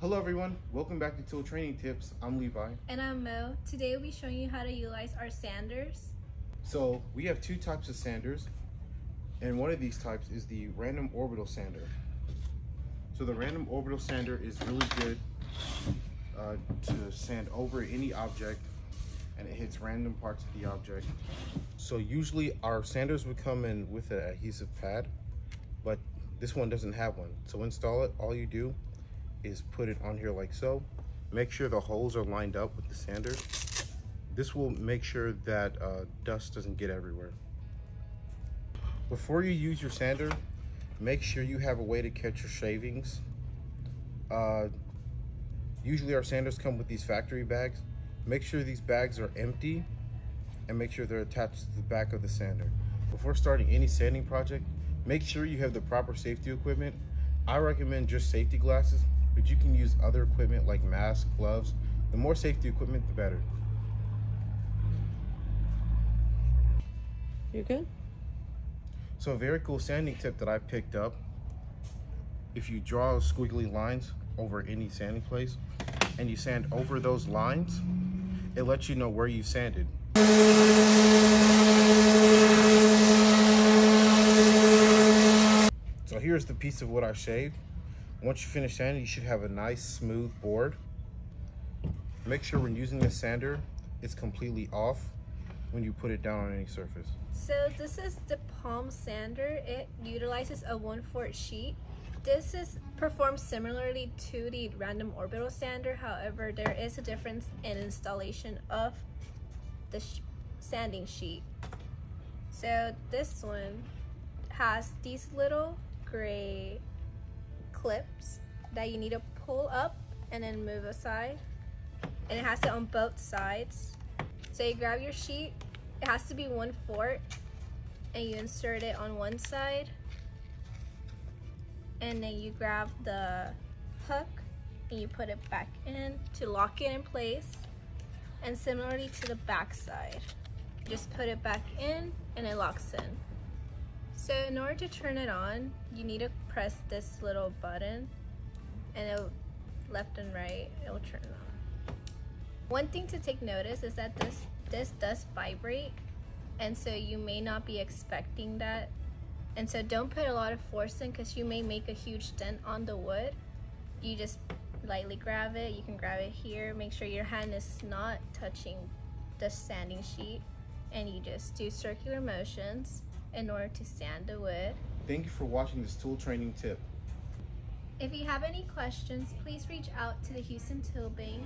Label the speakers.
Speaker 1: Hello everyone, welcome back to Tool Training Tips. I'm Levi.
Speaker 2: And I'm Mo. Today we'll be showing you how to utilize our sanders.
Speaker 1: So we have two types of sanders, and one of these types is the random orbital sander. So the random orbital sander is really good to sand over any object, and it hits random parts of the object. So usually our sanders would come in with an adhesive pad, but this one doesn't have one. So install it, all you do is put it on here like so. Make sure the holes are lined up with the sander. This will make sure that dust doesn't get everywhere. Before you use your sander, make sure you have a way to catch your shavings. Usually our sanders come with these factory bags. Make sure these bags are empty and make sure they're attached to the back of the sander. Before starting any sanding project, make sure you have the proper safety equipment. I recommend just safety glasses, but you can use other equipment like masks, gloves. The more safety equipment, the better.
Speaker 3: You're good?
Speaker 1: So a very cool sanding tip that I picked up, if you draw squiggly lines over any sanding place and you sand over those lines, it lets you know where you sanded. So here's the piece of what I shaved. Once you finish sanding, you should have a nice smooth board. Make sure when using a sander, it's completely off when you put it down on any surface.
Speaker 2: So this is the palm sander. It utilizes a 1/4 sheet. This performs similarly to the random orbital sander. However, there is a difference in installation of the sanding sheet. So this one has these little gray clips that you need to pull up and then move aside, and it has it on both sides. So you grab your sheet, it has to be 1/4, and you insert it on one side, and then you grab the hook and you put it back in to lock it in place. And similarly to the back side, just put it back in and it locks in. So in order to turn it on, you need to press this little button, and it'll, left and right, it will turn on. One thing to take notice is that this does vibrate, and so you may not be expecting that. And so don't put a lot of force in, because you may make a huge dent on the wood. You just lightly grab it. You can grab it here. Make sure your hand is not touching the sanding sheet, and you just do circular motions in order to sand the wood.
Speaker 1: Thank you for watching this tool training tip.
Speaker 2: If you have any questions, please reach out to the Houston Tool Bank.